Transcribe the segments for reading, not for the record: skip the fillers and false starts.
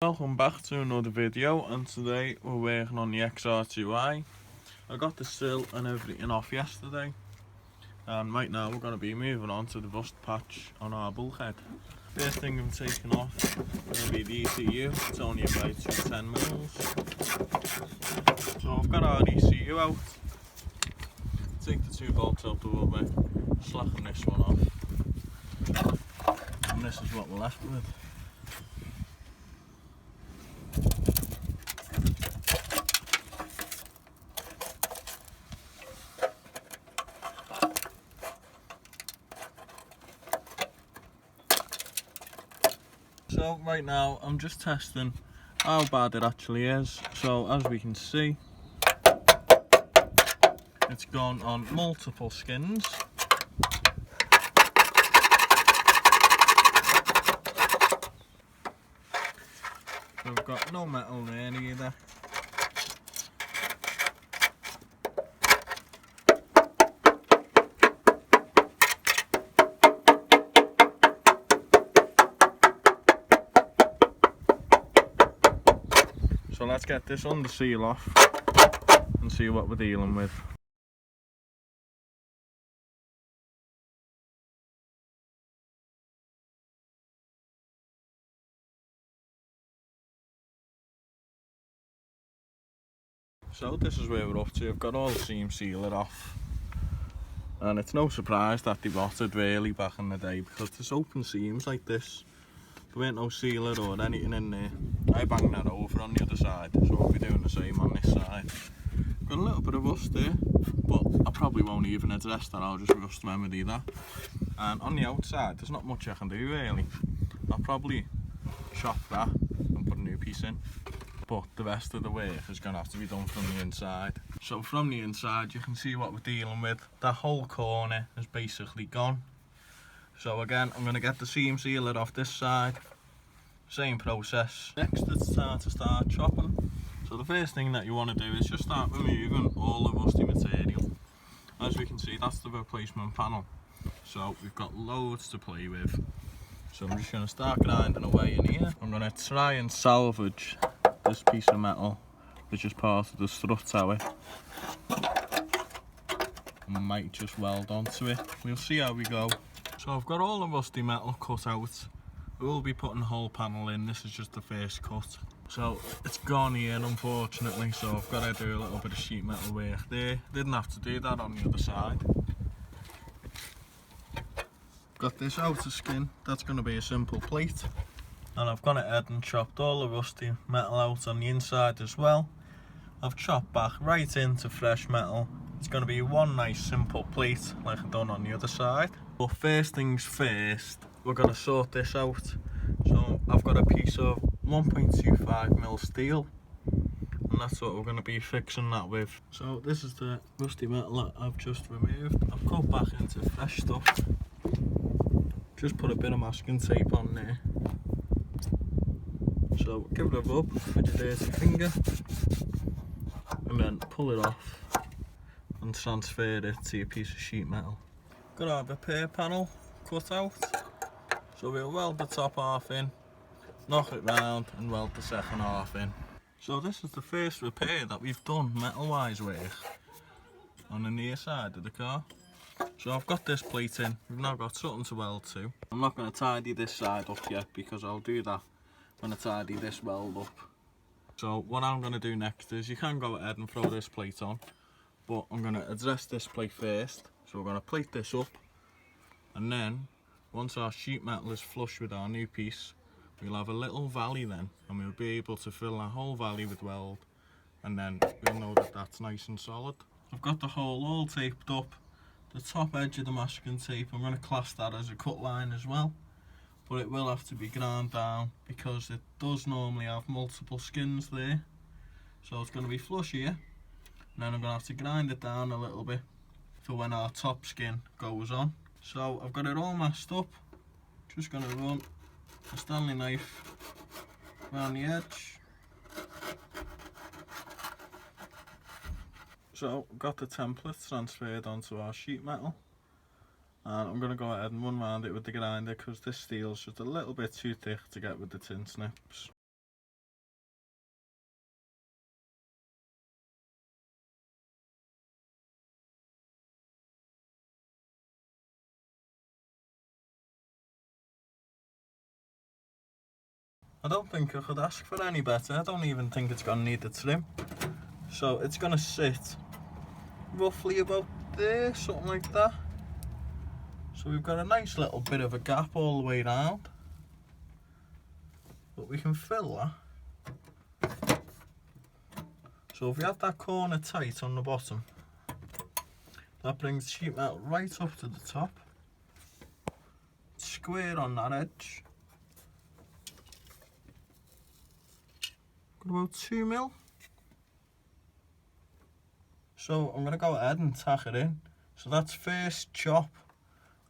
Welcome back to another video, and today we're working on the XR2I. I got the sill and everything off yesterday, and right now we're going to be moving on to the rust patch on our bulkhead. First thing I'm taking off is going to be the ECU. It's only about 10 mils. So I've got our ECU out. Take the two bolts out the way, slacken this one off, and this is what we're left with. So right now I'm just testing how bad it actually is. So as we can see, it's gone on multiple skins. So we've got no metal there either. So let's get this under seal off and see what we're dealing with. So this is where we're up to. I've got all the seam sealer off, and it's no surprise that they rotted really back in the day, because there's open seams like this. There ain't no sealer or anything in there. I banged that over on the other side, so I'll be doing the same on this side. Got a little bit of rust there, but I probably won't even address that. I'll just rust remedy that. And on the outside, there's not much I can do really. I'll probably chop that and put a new piece in, but the rest of the work is going to have to be done from the inside. So from the inside, you can see what we're dealing with. That whole corner is basically gone. So again, I'm going to get the seam sealer off this side. Same process. Next, it's time to start chopping. So the first thing that you want to do is just start removing all the rusty material. As we can see, that's the replacement panel. So we've got loads to play with. So I'm just going to start grinding away in here. I'm going to try and salvage this piece of metal, which is part of the strut tower. I might just weld onto it. We'll see how we go. So I've got all the rusty metal cut out. We'll be putting the whole panel in. This is just the first cut. So it's gone here, unfortunately, so I've got to do a little bit of sheet metal work there. Didn't have to do that on the other side. Got this outer skin, that's going to be a simple plate. And I've gone ahead and chopped all the rusty metal out on the inside as well. I've chopped back right into fresh metal. It's going to be one nice simple plate like I've done on the other side. But first things first, we're going to sort this out. So I've got a piece of 1.25mm steel, and that's what we're going to be fixing that with. So this is the rusty metal that I've just removed. I've cut back into fresh stuff. Just put a bit of masking tape on there. So give it a rub with your dirty finger, and then pull it off and transfer it to your piece of sheet metal. Got our repair panel cut out, so we'll weld the top half in, knock it round and weld the second half in. So this is the first repair that we've done metal wise work on the near side of the car. So I've got this plate in, we've now got something to weld to. I'm not going to tidy this side up yet, because I'll do that when I tidy this weld up. So what I'm going to do next is, you can go ahead and throw this plate on, but I'm going to address this plate first. So we're going to plate this up, and then once our sheet metal is flush with our new piece, we'll have a little valley then, and we'll be able to fill that whole valley with weld, and then we'll know that that's nice and solid. I've got the hole all taped up. The top edge of the masking tape, I'm going to class that as a cut line as well, but it will have to be ground down because it does normally have multiple skins there. So it's going to be flush here, and then I'm going to have to grind it down a little bit for when our top skin goes on. So I've got it all masked up. Just going to run a Stanley knife around the edge. So I've got the template transferred onto our sheet metal, and I'm going to go ahead and run around it with the grinder, because this steel's just a little bit too thick to get with the tin snips. I don't think I could ask for any better. I don't even think it's going to need a trim. So it's going to sit roughly about there, something like that. So we've got a nice little bit of a gap all the way around. But we can fill that. So if we have that corner tight on the bottom, that brings the sheet metal right up to the top. Square on that edge. Got about 2mm. So I'm going to go ahead and tack it in. So that's first chop,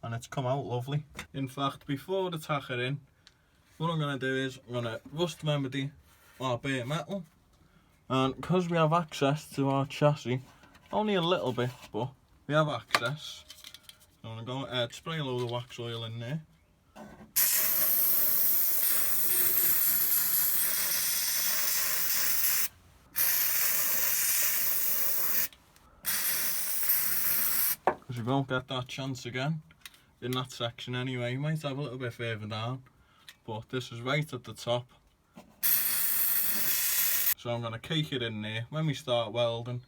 and it's come out lovely. In fact, before the tack it in, what I'm going to do is I'm going to rust remedy our bare metal. And because we have access to our chassis, only a little bit, but we have access. So I'm going to go ahead, spray a load of wax oil in there. Because we won't get that chance again in that section anyway. You might have a little bit further down, but this is right at the top. So I'm going to cake it in there. When we start welding,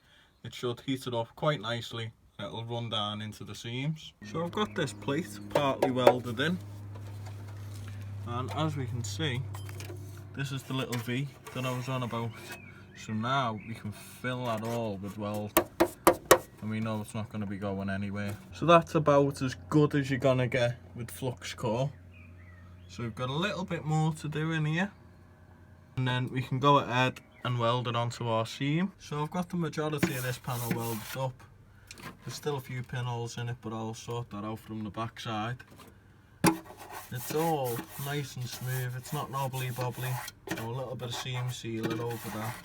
it should heat it up quite nicely. It'll run down into the seams. So I've got this plate partly welded in, and as we can see, this is the little V that I was on about. So now we can fill that all with weld, and we know it's not going to be going anywhere. So that's about as good as you're going to get with flux core. So we've got a little bit more to do in here, and then we can go ahead and weld it onto our seam. So I've got the majority of this panel welded up. There's still a few pinholes in it, but I'll sort that out from the back side. It's all nice and smooth, it's not knobbly bobbly. So a little bit of seam sealer over that,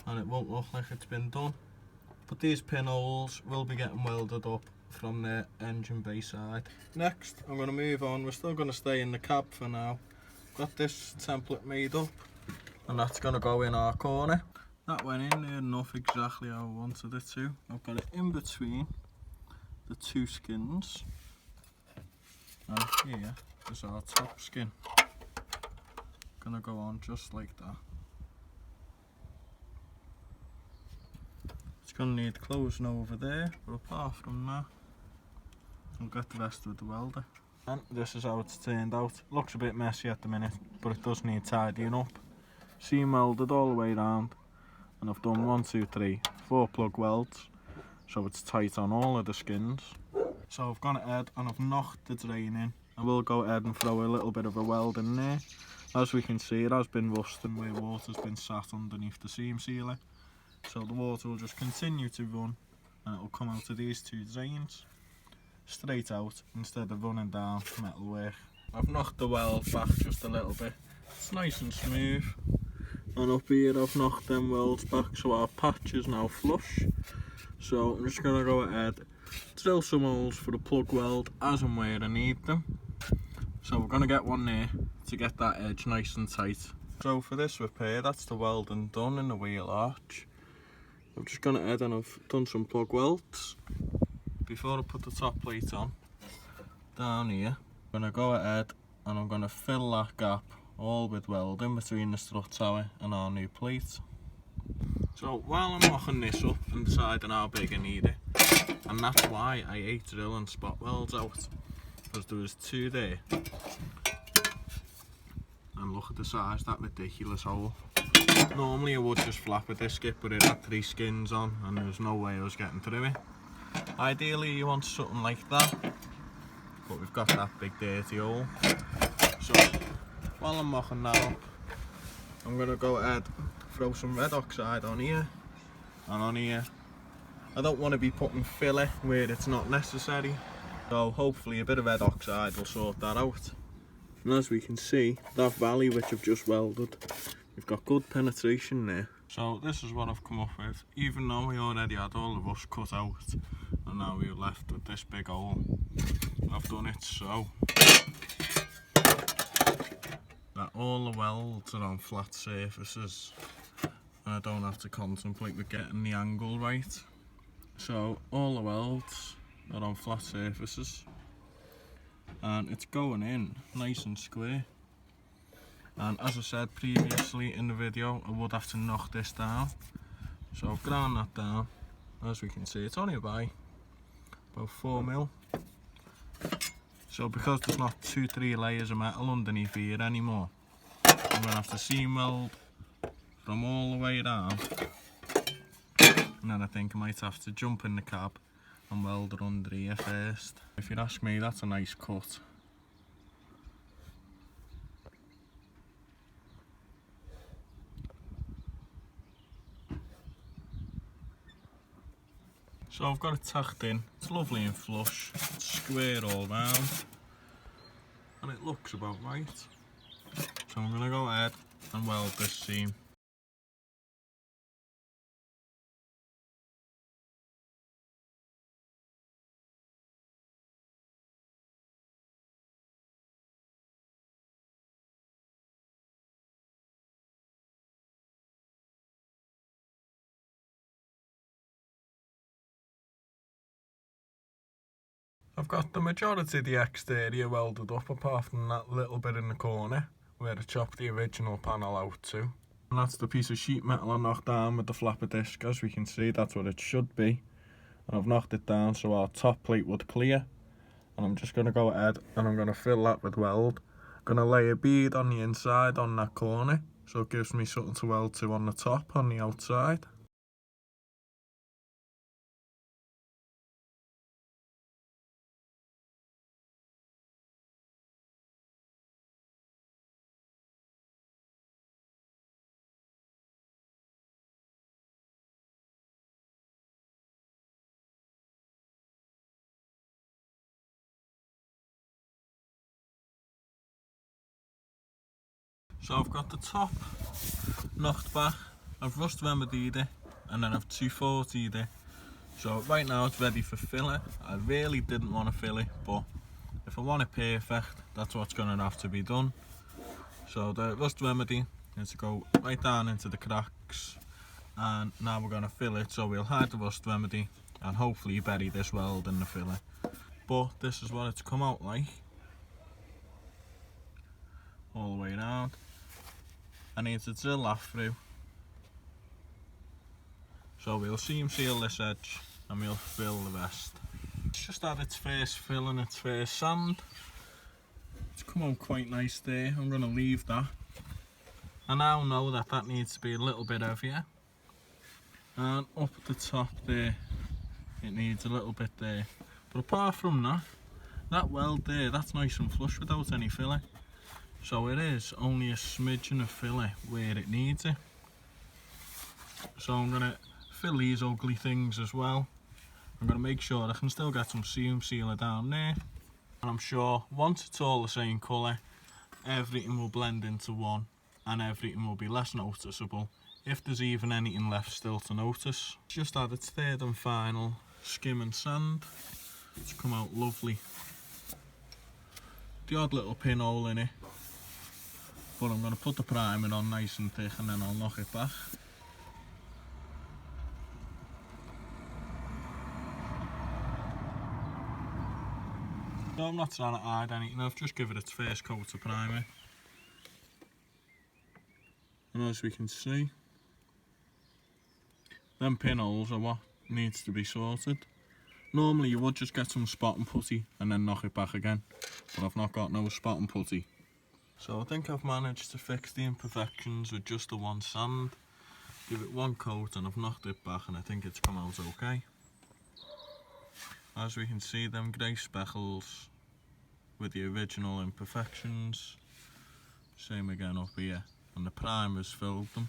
and it won't look like it's been done. But these pinholes will be getting welded up from the engine bay side. Next, I'm going to move on. We're still going to stay in the cab for now. Got this template made up, and that's going to go in our corner. That went in there enough exactly how I wanted it to. I've got it in between the two skins, and here is our top skin. Gonna go on just like that. It's gonna need closing over there, but apart from that, I'll get the rest with the welder. And this is how it's turned out. Looks a bit messy at the minute, but it does need tidying up. Seam welded all the way around, and I've done 1, 2, 3, 4 plug welds, so it's tight on all of the skins. So I've gone ahead and I've knocked the drain in. I will go ahead and throw a little bit of a weld in there. As we can see, it has been rusting where water's been sat underneath the seam sealer. So the water will just continue to run, and it will come out of these two drains straight out instead of running down metalwork. I've knocked the weld back just a little bit. It's nice and smooth. And up here I've knocked them welds back so our patch is now flush. So I'm just going to go ahead, drill some holes for the plug weld as and where I need them. So we're going to get one there to get that edge nice and tight. So for this repair, that's the welding done in the wheel arch. I'm just going to add, and I've done some plug welds. Before I put the top plate on, down here, I'm going to go ahead and I'm going to fill that gap all with welding between the strut tower and our new plate. So while I'm mocking this up and deciding how big I need it, and that's why I hate drilling spot welds out, because there was 2 there, and look at the size, that ridiculous hole. Normally I would just flap a disc it, but it had 3 skins on and there was no way I was getting through it. Ideally you want something like that, but we've got that big dirty hole. So while I'm mocking that up, I'm going to go ahead, throw some red oxide on here and on here. I don't want to be putting filler where it's not necessary, so hopefully a bit of red oxide will sort that out. And as we can see, that valley which I've just welded, we've got good penetration there. So this is what I've come up with, even though we already had all the rust cut out and now we're left with this big hole. I've done it so that all the welds are on flat surfaces and I don't have to contemplate with getting the angle right. So all the welds are on flat surfaces and it's going in nice and square. And as I said previously in the video, I would have to knock this down. So I've ground that down. As we can see, it's only about 4mm. So because there's not 2-3 layers of metal underneath here anymore, I'm going to have to seam weld from all the way down. And then I think I might have to jump in the cab and weld it under here first. If you ask me, that's a nice cut. So I've got it tacked in. It's lovely and flush. It's square all round. And it looks about right. So I'm going to go ahead and weld this seam. I've got the majority of the exterior welded up apart from that little bit in the corner where I chopped the original panel out to. And that's the piece of sheet metal I knocked down with the flapper disc. As we can see, that's what it should be. And I've knocked it down so our top plate would clear. And I'm just going to go ahead and I'm going to fill that with weld. I'm going to lay a bead on the inside on that corner so it gives me something to weld to on the top, on the outside. So I've got the top knocked back, I've rust remedied it, and then I've 240'd it. So right now it's ready for filling. I really didn't want to fill it, but if I want it perfect, that's what's going to have to be done. So the rust remedy is to go right down into the cracks, and now we're going to fill it. So we'll hide the rust remedy and hopefully bury this weld in the filler. But this is what it's come out like. All the way around. I need to drill that through. So we'll seam seal this edge and we'll fill the rest. It's just had its first fill and its first sand. It's come out quite nice there. I'm going to leave that. I now know that that needs to be a little bit heavier. And up at the top there, it needs a little bit there. But apart from that, that weld there, that's nice and flush without any filler. So it is only a smidgen of filler where it needs it. So I'm going to fill these ugly things as well. I'm going to make sure I can still get some seam sealer down there. And I'm sure once it's all the same colour, everything will blend into one and everything will be less noticeable, if there's even anything left still to notice. Just add its third and final skim and sand. It's come out lovely. The odd little pinhole in it. But I'm going to put the primer on nice and thick and then I'll knock it back. No, I'm not trying to hide anything, I've just given it its first coat of primer. And as we can see, them pinholes are what needs to be sorted. Normally you would just get some spot and putty and then knock it back again, but I've not got no spot and putty. So I think I've managed to fix the imperfections with just the one sand. Give it one coat and I've knocked it back and I think it's come out okay. As we can see, them grey speckles with the original imperfections. Same again up here, and the primer's filled them.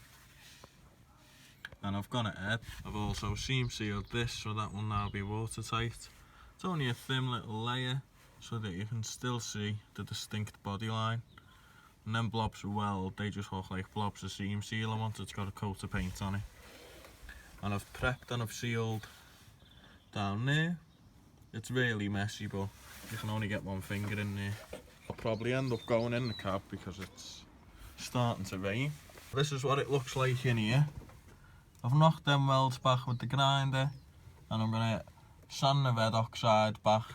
And I've gone ahead, I've also seam sealed this so that will now be watertight. It's only a thin little layer so that you can still see the distinct body line. And then blobs of weld, they just look like blobs of seam sealer once it's got a coat of paint on it. And I've prepped and I've sealed down there. It's really messy, but you can only get one finger in there. I'll probably end up going in the cab because it's starting to rain. This is what it looks like in here. I've knocked them welds back with the grinder and I'm going to sand the red oxide back.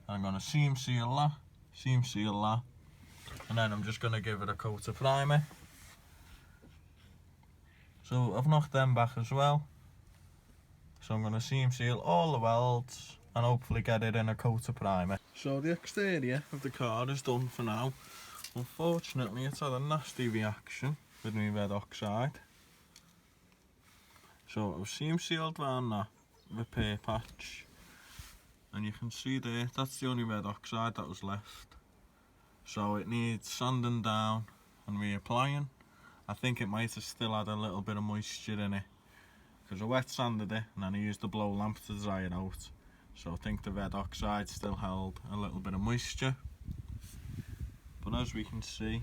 And I'm going to seam seal that, and then I'm just going to give it a coat of primer. So I've knocked them back as well. So I'm going to seam seal all the welds and hopefully get it in a coat of primer. So the exterior of the car is done for now. Unfortunately it's had a nasty reaction with my red oxide. So I've seam sealed around that repair patch. And you can see there, that's the only red oxide that was left. So it needs sanding down and reapplying. I think it might have still had a little bit of moisture in it, because I wet sanded it and then I used the blow lamp to dry it out. So I think the red oxide still held a little bit of moisture. But as we can see,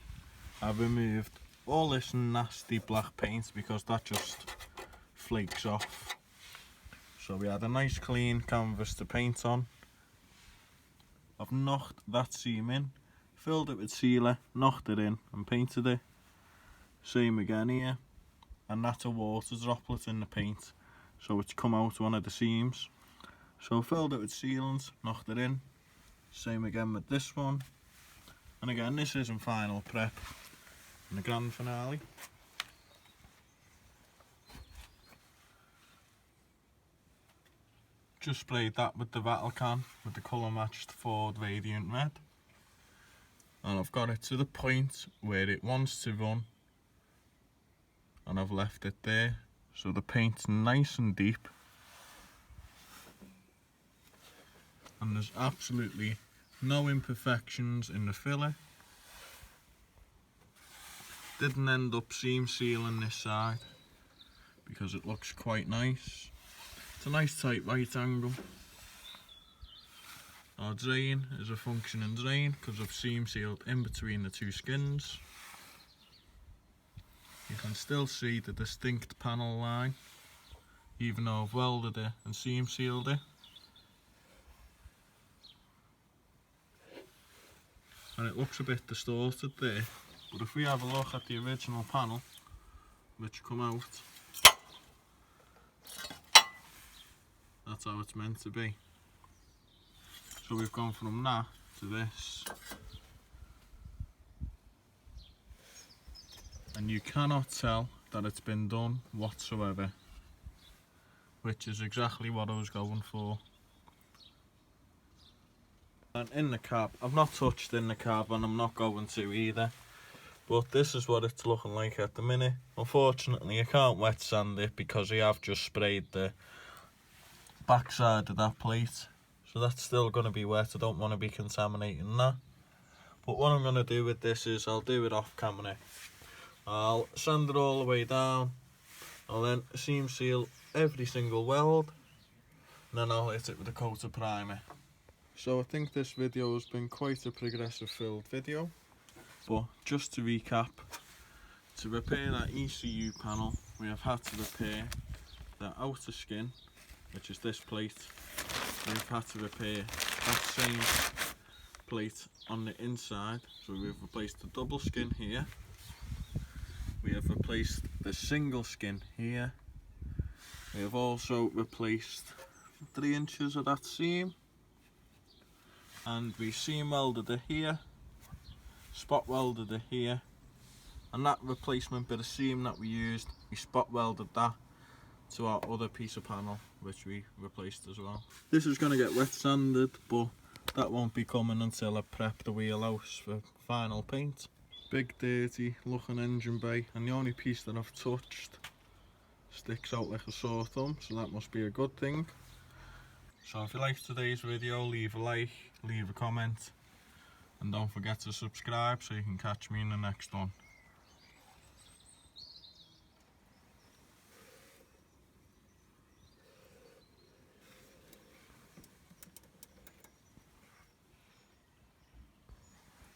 I've removed all this nasty black paint because that just flakes off. So we had a nice clean canvas to paint on. I've knocked that seam in, filled it with sealer, knocked it in and painted it. Same again here, and that's a water droplet in the paint, so it's come out one of the seams. So filled it with sealants, knocked it in. Same again with this one. And again, this isn't final prep in the grand finale. Just sprayed that with the rattle can with the colour matched Ford Radiant Red. And I've got it to the point where it wants to run. And I've left it there, so the paint's nice and deep. And there's absolutely no imperfections in the filler. Didn't end up seam sealing this side because it looks quite nice. It's a nice tight right angle. Our drain is a functioning drain because I've seam sealed in between the two skins. You can still see the distinct panel line, even though I've welded it and seam sealed it. And it looks a bit distorted there, but if we have a look at the original panel which come out, that's how it's meant to be. So we've gone from that to this, and you cannot tell that it's been done whatsoever, which is exactly what I was going for. And in the cab, I've not touched in the cab and I'm not going to either, but this is what it's looking like at the minute. Unfortunately I can't wet sand it because I have just sprayed the backside of that plate, so that's still going to be wet. I don't want to be contaminating that. But what I'm going to do with this is I'll do it off camera. I'll sand it all the way down, I'll then seam seal every single weld, and then I'll hit it with a coat of primer. So I think this video has been quite a progressive filled video, but just to recap, to repair that ECU panel we have had to repair the outer skin, which is this plate. We've had to repair that same plate on the inside, so we've replaced the double skin here, we have replaced the single skin here, we have also replaced 3 inches of that seam, and we seam welded it here, spot welded it here, and that replacement bit of seam that we used, we spot welded that to our other piece of panel which we replaced as well. This is going to get wet sanded, but that won't be coming until I prep the wheelhouse for final paint. Big dirty looking engine bay, and the only piece that I've touched sticks out like a sore thumb, so that must be a good thing. So if you liked today's video, leave a like, leave a comment, and don't forget to subscribe so you can catch me in the next one.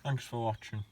Thanks for watching.